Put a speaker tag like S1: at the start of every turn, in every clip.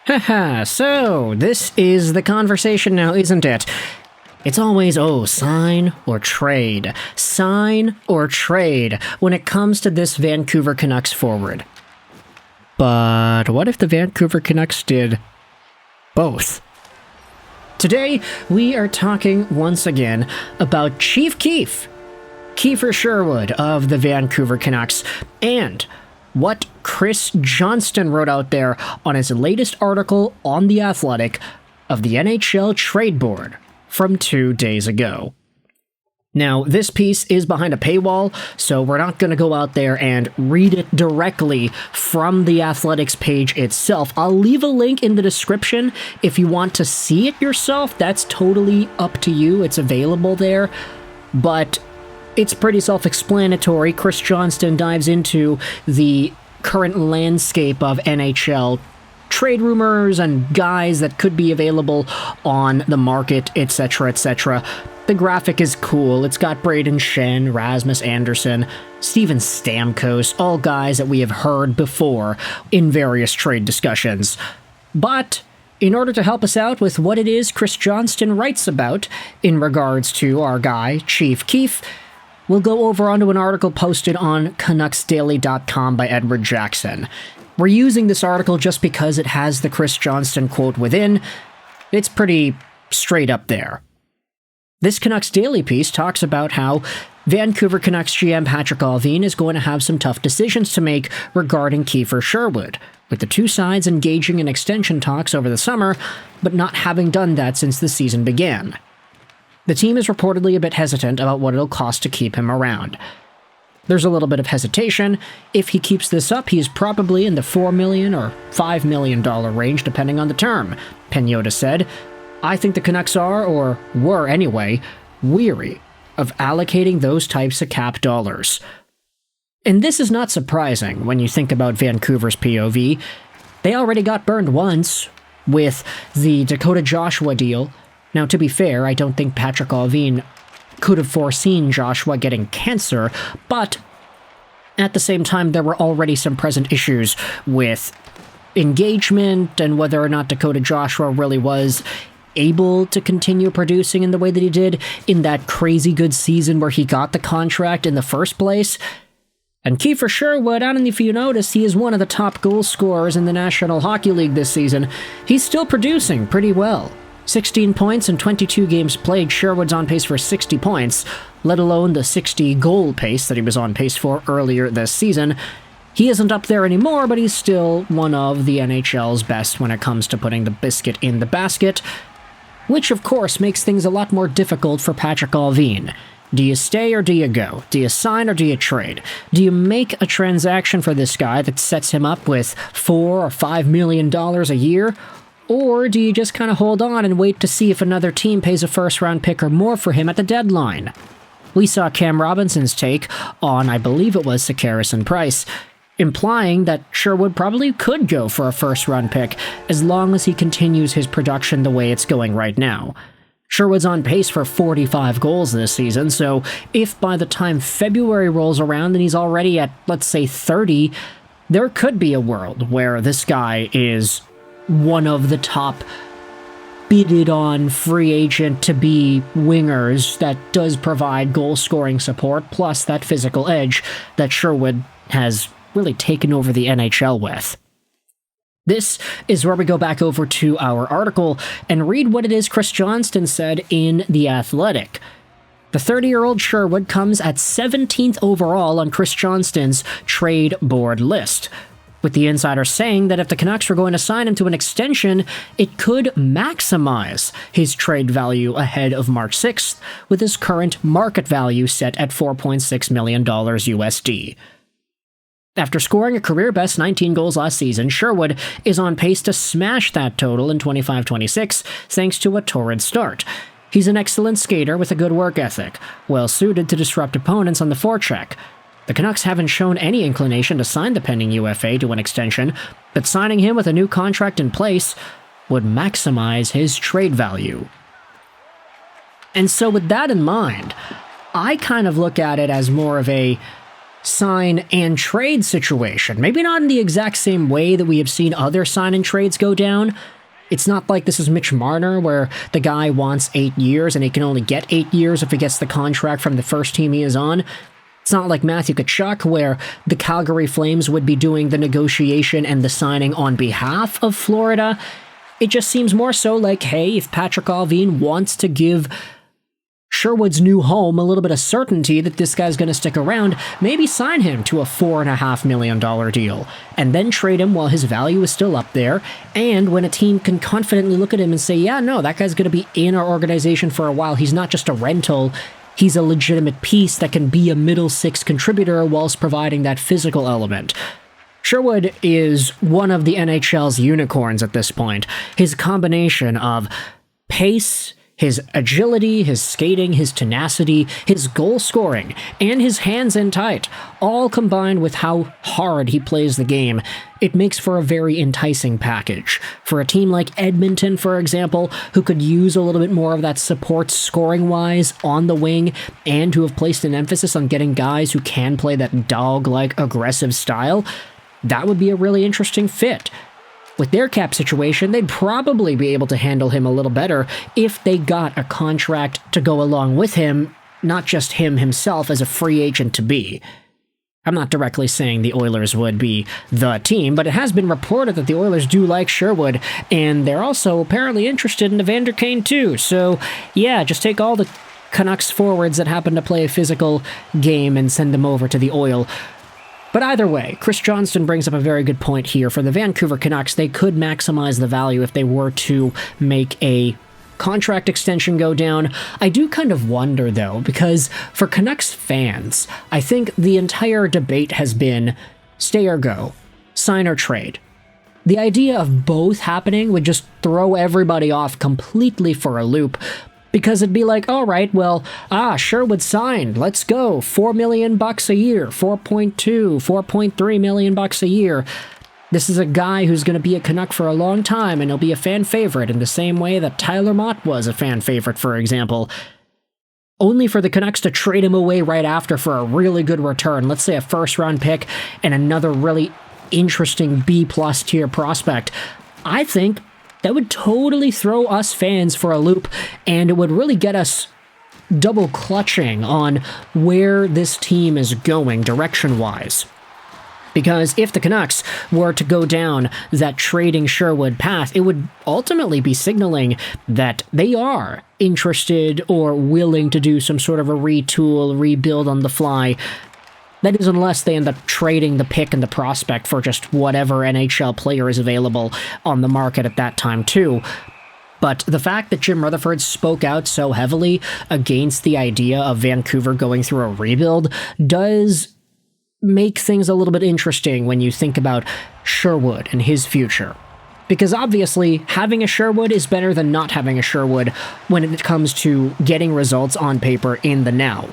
S1: Haha, so this is the conversation now, isn't it? It's always, sign or trade. Sign or trade when it comes to this Vancouver Canucks forward. But what if the Vancouver Canucks did both? Today, we are talking once again about Kiefer Sherwood of the Vancouver Canucks, and what Chris Johnston wrote out there on his latest article on The Athletic of the NHL trade board from 2 days ago. Now, this piece is behind a paywall, so we're not going to go out there and read it directly from the Athletics page itself. I'll leave a link in the description if you want to see it yourself. That's totally up to you. It's available there, but it's pretty self-explanatory. Chris Johnston dives into the current landscape of NHL trade rumors and guys that could be available on the market, etc., etc. The graphic is cool. It's got Braden Shen, Rasmus Andersson, Steven Stamkos, all guys that we have heard before in various trade discussions. But in order to help us out with what it is Chris Johnston writes about in regards to our guy, Chief Keef, we'll go over onto an article posted on CanucksDaily.com by Edward Jackson. We're using this article just because it has the Chris Johnston quote within. It's pretty straight up there. This Canucks Daily piece talks about how Vancouver Canucks GM Patrick Allvin is going to have some tough decisions to make regarding Kiefer Sherwood, with the two sides engaging in extension talks over the summer, but not having done that since the season began. The team is reportedly a bit hesitant about what it'll cost to keep him around. There's a little bit of hesitation. If he keeps this up, he's probably in the $4 million or $5 million range, depending on the term, Pagnotta said. I think the Canucks are, or were anyway, weary of allocating those types of cap dollars. And this is not surprising when you think about Vancouver's POV. They already got burned once with the Dakota Joshua deal. Now, to be fair, I don't think Patrick Allvin could have foreseen Joshua getting cancer, but at the same time, there were already some present issues with engagement and whether or not Dakota Joshua really was able to continue producing in the way that he did in that crazy good season where he got the contract in the first place. And Kiefer Sherwood, I don't know if you noticed, he is one of the top goal scorers in the National Hockey League this season. He's still producing pretty well. 16 points in 22 games played. Sherwood's on pace for 60 points, let alone the 60-goal pace that he was on pace for earlier this season. He isn't up there anymore, but he's still one of the NHL's best when it comes to putting the biscuit in the basket, which of course makes things a lot more difficult for Patrick Allvin. Do you stay or do you go? Do you sign or do you trade? Do you make a transaction for this guy that sets him up with $4 or $5 million a year? Or do you just kind of hold on and wait to see if another team pays a first-round pick or more for him at the deadline? We saw Cam Robinson's take on, I believe it was Sakaris and Price, implying that Sherwood probably could go for a first-round pick as long as he continues his production the way it's going right now. Sherwood's on pace for 45 goals this season, so if by the time February rolls around and he's already at, let's say, 30, there could be a world where this guy is one of the top bidded on free agent to be wingers that does provide goal scoring support, plus that physical edge that Sherwood has really taken over the NHL with. This is where we go back over to our article and read what it is Chris Johnston said in The Athletic. The 30-year-old Sherwood comes at 17th overall on Chris Johnston's trade board list, with the insider saying that if the Canucks were going to sign him to an extension, it could maximize his trade value ahead of March 6th, with his current market value set at $4.6 million USD. After scoring a career-best 19 goals last season, Sherwood is on pace to smash that total in 25-26 thanks to a torrid start. He's an excellent skater with a good work ethic, well-suited to disrupt opponents on the forecheck. The Canucks haven't shown any inclination to sign the pending UFA to an extension, but signing him with a new contract in place would maximize his trade value. And so with that in mind, I kind of look at it as more of a sign and trade situation. Maybe not in the exact same way that we have seen other sign and trades go down. It's not like this is Mitch Marner, where the guy wants 8 years and he can only get 8 years if he gets the contract from the first team he is on. It's not like Matthew Tkachuk, where the Calgary Flames would be doing the negotiation and the signing on behalf of Florida. It just seems more so like, hey, if Patrick Allvin wants to give Sherwood's new home a little bit of certainty that this guy's going to stick around, maybe sign him to a $4.5 million deal, and then trade him while his value is still up there, and when a team can confidently look at him and say, yeah, no, that guy's going to be in our organization for a while, he's not just a rental, he's a legitimate piece that can be a middle six contributor whilst providing that physical element. Sherwood is one of the NHL's unicorns at this point. His combination of pace, his agility, his skating, his tenacity, his goal scoring, and his hands in tight, all combined with how hard he plays the game, it makes for a very enticing package. For a team like Edmonton, for example, who could use a little bit more of that support scoring-wise on the wing, and who have placed an emphasis on getting guys who can play that dog-like aggressive style, that would be a really interesting fit. With their cap situation, they'd probably be able to handle him a little better if they got a contract to go along with him, not just him himself as a free agent to be. I'm not directly saying the Oilers would be the team, but it has been reported that the Oilers do like Sherwood, and they're also apparently interested in Evander Kane too. So, yeah, just take all the Canucks forwards that happen to play a physical game and send them over to the Oil. But either way, Chris Johnston brings up a very good point here. For the Vancouver Canucks, they could maximize the value if they were to make a contract extension go down. I do kind of wonder, though, because for Canucks fans, I think the entire debate has been stay or go, sign or trade. The idea of both happening would just throw everybody off completely for a loop, because it'd be like, all right, well, Sherwood signed, let's go, $4 million a year, 4.2, 4.3 million bucks a year. This is a guy who's going to be a Canuck for a long time, and he'll be a fan favorite in the same way that Tyler Mott was a fan favorite, for example. Only for the Canucks to trade him away right after for a really good return, let's say a first-round pick and another really interesting B-plus tier prospect. I think that would totally throw us fans for a loop, and it would really get us double clutching on where this team is going direction-wise. Because if the Canucks were to go down that trading Sherwood path, it would ultimately be signaling that they are interested or willing to do some sort of a retool, rebuild on the fly. That is, unless they end up trading the pick and the prospect for just whatever NHL player is available on the market at that time, too. But the fact that Jim Rutherford spoke out so heavily against the idea of Vancouver going through a rebuild does make things a little bit interesting when you think about Sherwood and his future. Because obviously, having a Sherwood is better than not having a Sherwood when it comes to getting results on paper in the now.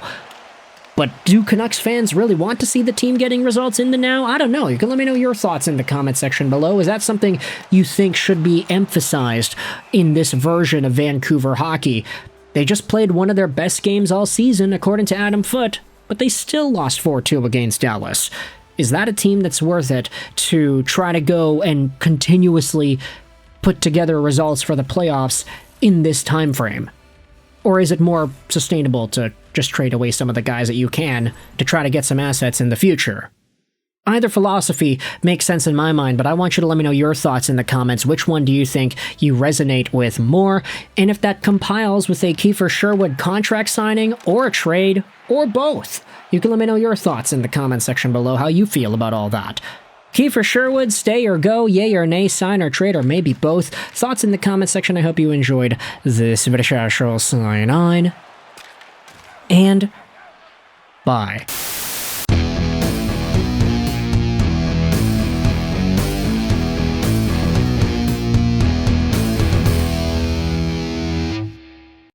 S1: But do Canucks fans really want to see the team getting results in the now? I don't know. You can let me know your thoughts in the comment section below. Is that something you think should be emphasized in this version of Vancouver hockey? They just played one of their best games all season, according to Adam Foote, but they still lost 4-2 against Dallas. Is that a team that's worth it to try to go and continuously put together results for the playoffs in this time frame? Or is it more sustainable to just trade away some of the guys that you can to try to get some assets in the future? Either philosophy makes sense in my mind, but I want you to let me know your thoughts in the comments. Which one do you think you resonate with more? And if that compiles with a Kiefer Sherwood contract signing, or a trade, or both, you can let me know your thoughts in the comment section below, how you feel about all that. Kiefer Sherwood, stay or go, yay or nay, sign or trade, or maybe both. Thoughts in the comment section. I hope you enjoyed this video. Sign on, and bye.